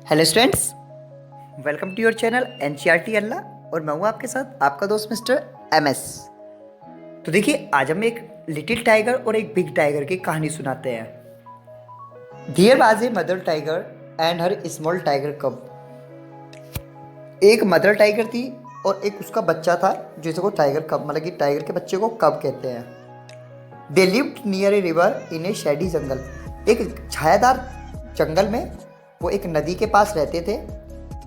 Hello students, welcome to your channel NCERT अल्लाह और मैं हूँ आपके साथ आपका दोस्त मिस्टर एमएस। तो देखिए, आज हम एक लिटिल टाइगर और एक बिग टाइगर की कहानी सुनाते हैं। There was a mother tiger and her small tiger cub. एक मदर टाइगर थी और एक उसका बच्चा था जिसे को टाइगर कब, मतलब कि टाइगर के बच्चे को कब कहते हैं। They lived near a river in a shady jungle. एक छायादार जंगल में वो एक नदी के पास रहते थे।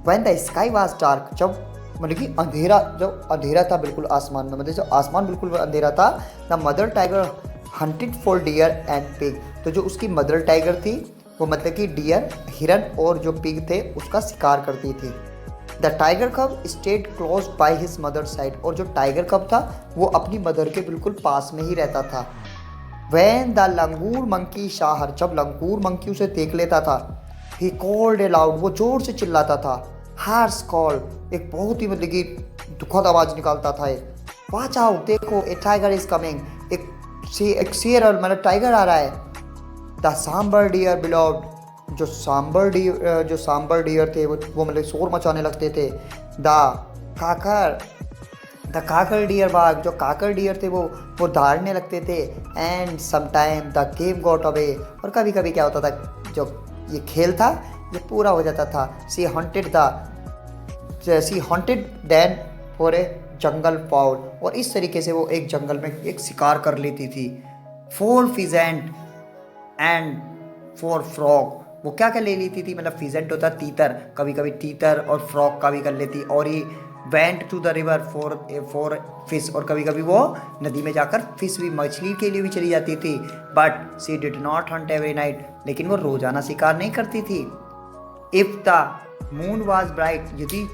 When the sky was dark, जब मतलब कि अंधेरा, जब अंधेरा था बिल्कुल आसमान में, मतलब जब आसमान बिल्कुल अंधेरा था, the mother tiger hunted for deer and pig. तो जो उसकी मदर टाइगर थी वो मतलब कि डियर, हिरन और जो पिग थे उसका शिकार करती थी। The tiger cub stayed close by his mother side. और जो टाइगर कब था वो अपनी मदर के बिल्कुल पास में ही रहता था। When the langur monkey shower, जब लंगूर मंकी उसे देख लेता था, ही कॉल्ड ए लाउड, वो जोर से चिल्लाता था। हार्स कॉल, एक बहुत ही मतलब कि दुखद आवाज निकालता था। वॉच आउट, देखो ए टाइगर इज कमिंग, एक शेर और मतलब टाइगर आ रहा है। द सांबर डियर बिलोव्ड, जो सांबर डियर थे वो मतलब शोर मचाने लगते थे। काकर द काकर डियर बाग, जो काकर डियर थे वो दौड़ने लगते थे। And sometime the game got away, और कभी कभी क्या होता था, जो ये खेल था ये पूरा हो जाता था। She hunted then for a jungle fowl, और इस तरीके से वो एक जंगल में एक शिकार कर लेती थी। For pheasant and for frog, वो क्या क्या ले लेती थी, मतलब फिजेंट होता तीतर, कभी कभी तीतर, और फ्रॉग का भी कर लेती। और he went to the river for fish, और कभी कभी वो नदी में जाकर फिश भी, मछली के लिए भी चली जाती थी। But she did not hunt every night, लेकिन वो रोजाना शिकार नहीं करती थी। If the moon was bright, यदि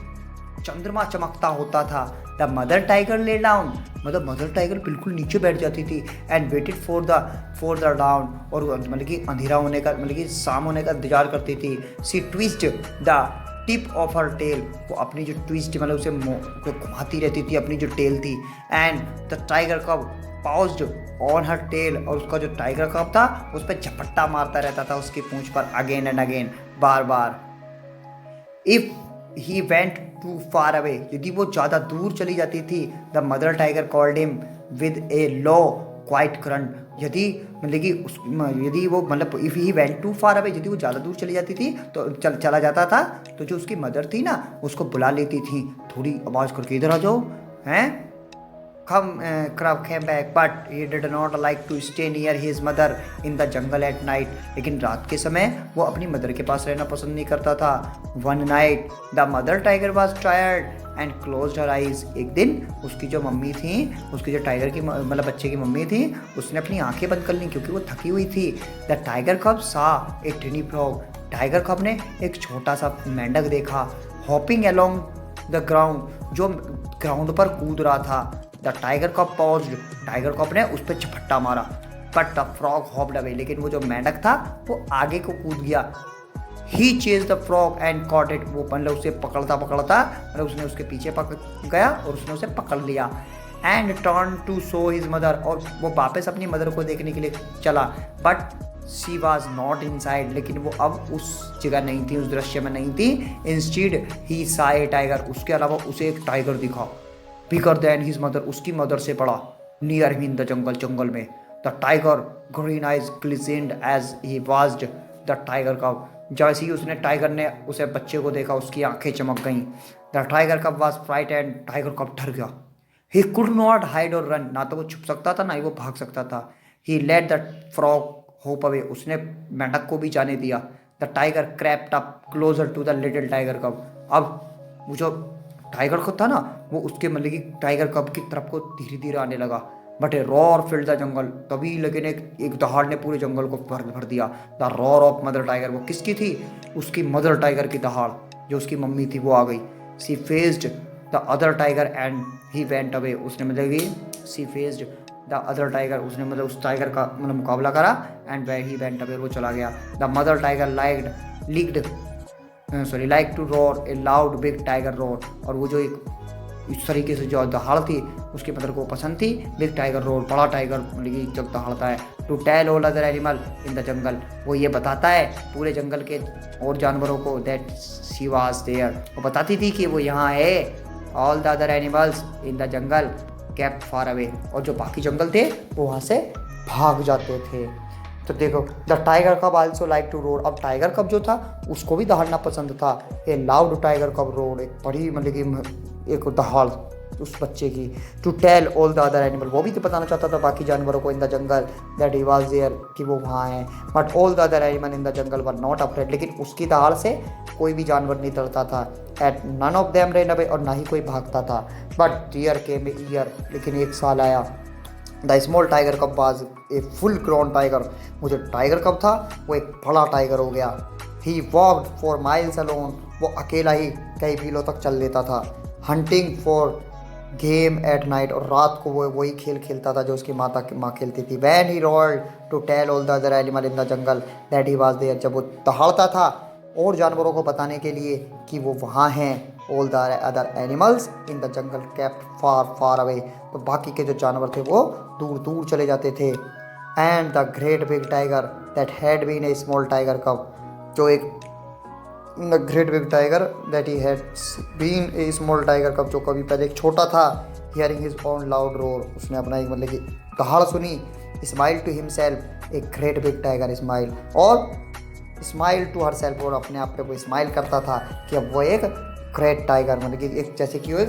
चंद्रमा चमकता होता था, the mother tiger lay down, मतलब मदर टाइगर बिल्कुल नीचे बैठ जाती थी। And waited for the dawn, और मतलब कि अंधेरा होने का, मतलब कि शाम होने का इंतजार करती थी। She twitched the tip of her tail, वो अपनी जो ट्विस्ट मतलब उसे घुमाती रहती थी, अपनी जो टेल थी। एंड द टाइगर कब पाउज्ड ऑन हर टेल, और उसका जो टाइगर कब था उस पर झपट्टा मारता रहता था उसकी पूंछ पर, अगेन एंड अगेन, बार बार। If he went too far away, यदि वो ज़्यादा दूर चली जाती थी, the mother tiger called him with a low quiet current, यदि मतलब कि यदि वो मतलब if he went too far away, यदि वो ज़्यादा दूर चली जाती थी तो चला जाता था, तो जो उसकी मदर थी ना उसको बुला लेती थी थोड़ी आवाज़ करके, इधर आ जाओ, हैं Crab came back, but he did not like to stay near his mother in the jungle at night. लेकिन रात के समय वो अपनी मदर के पास रहना पसंद नहीं करता था। One night, the mother tiger was tired and closed her eyes. एक दिन उसकी जो मम्मी थी, उसकी जो टाइगर की मतलब बच्चे की मम्मी थी, उसने अपनी आंखें बंद कर ली क्योंकि वो थकी हुई थी। The tiger cub saw a tiny frog. Tiger कब ने एक छोटा सा मेंढक देखा, हॉपिंग along the ground, जो ग्राउंड पर कूद रहा था। The tiger cup paused, tiger cup ने उस पर झपट्टा मारा। But the frog hopped away, लेकिन वो जो मेंढक था वो आगे को कूद गया। He chased the frog and caught it, वो मतलब उसे पकड़ता मतलब उसने उसके पीछे पकड़ गया और उसने उसे पकड़ लिया। And turn to show his mother, और वो वापस अपनी मदर को देखने के लिए चला। But she was not in side, लेकिन वो अब उस जगह नहीं थी, उस दृश्य में नहीं थी। इंस्टीड ही सा ए टाइगर, उसके अलावा उसे एक टाइगर दिखा, बिगर देन हिज मदर, उसकी मदर से बड़ा। Near him in the jungle, जंगल में। The tiger green eyes glistened as he watched the tiger cub, जैसे ही उसने टाइगर ने उसे बच्चे को देखा उसकी आंखें चमक गईं। द टाइगर कब वाज फ्राइटेंड, टाइगर कब डर गया। ही कुड नॉट हाइड और रन, ना तो वो छुप सकता था ना ही वो भाग सकता था। He let the frog hop away, उसने मेंढक को भी जाने दिया। The tiger crept up closer to the little tiger cub, अब वो जो टाइगर को था ना वो उसके मतलब कि टाइगर कब की तरफ को धीरे धीरे आने लगा। But A roar filled the jungle, तभी लेकिन एक दहाड़ ने पूरे जंगल को भर दिया। The roar of mother tiger, वो किसकी थी, उसकी मदर टाइगर की दहाड़, जो उसकी मम्मी थी वो आ गई। She faced the other tiger and he went away, उसने मतलब कि she faced the other tiger, उसने मतलब उस टाइगर का मतलब मुकाबला करा। एंड ही वेंट अवे, वो चला गया। The mother tiger like to roar a loud big tiger roar, और वो जो एक इस तरीके से जो दहाड़ थी उसकी मदर को पसंद थी। बिग टाइगर रोड, बड़ा टाइगर मतलब कि जब दहाड़ता है, to tell all other animal in the jungle, वो ये बताता है पूरे जंगल के और जानवरों को दैट शी वाज देयर, वो बताती थी कि वो यहाँ है। All the other animals in the jungle kept far away, और जो बाकी जंगल थे वो वहाँ से भाग जाते थे। तो देखो the tiger cub also like to roared, अब टाइगर कब जो था उसको भी दहाड़ना पसंद था। A loud tiger cub roared, एक बड़ी मतलब कि एक दहाड़ उस बच्चे की। To tell all the other animal, वो भी तो बताना चाहता था बाकी जानवरों को in the jungle that he was there, कि वो वहाँ है। But all the other animal in the jungle were not afraid, लेकिन उसकी दहाड़ से कोई भी जानवर नहीं डरता था। At none of them run away, और ना ही कोई भागता था। बट डियर केम ईयर, लेकिन एक साल आया। द स्मॉल टाइगर कब was a full grown tiger, वो जो टाइगर कब था वो एक बड़ा टाइगर हो गया। ही वॉक्ड फॉर माइल्स अलोन, वो अकेला ही कई मीलों तक चल लेता था। Hunting for game at night, और रात को वो वही खेल खेलता था जो उसकी माँ खेलती थी। When he roared to tell all the other animal in the jungle that he was there, जब वो दहाड़ता था और जानवरों को बताने के लिए कि वो वहाँ हैं। All the other animals in the jungle kept far far away, तो बाकी के जो जानवर थे वो दूर दूर चले जाते थे। And the great big tiger that had been a small tiger cub, जो एक the great big tiger that he had been a small tiger cub, जो कभी पहले एक छोटा था। Hearing his own loud roar, उसने अपना एक मतलब कि दहाड़ सुनी। Smile to himself a great big tiger smile, और स्माइल टू हर सेल्फ, और अपने आप पे वो स्माइल करता था कि अब वो एक ग्रेट टाइगर मतलब कि एक जैसे कि वो एक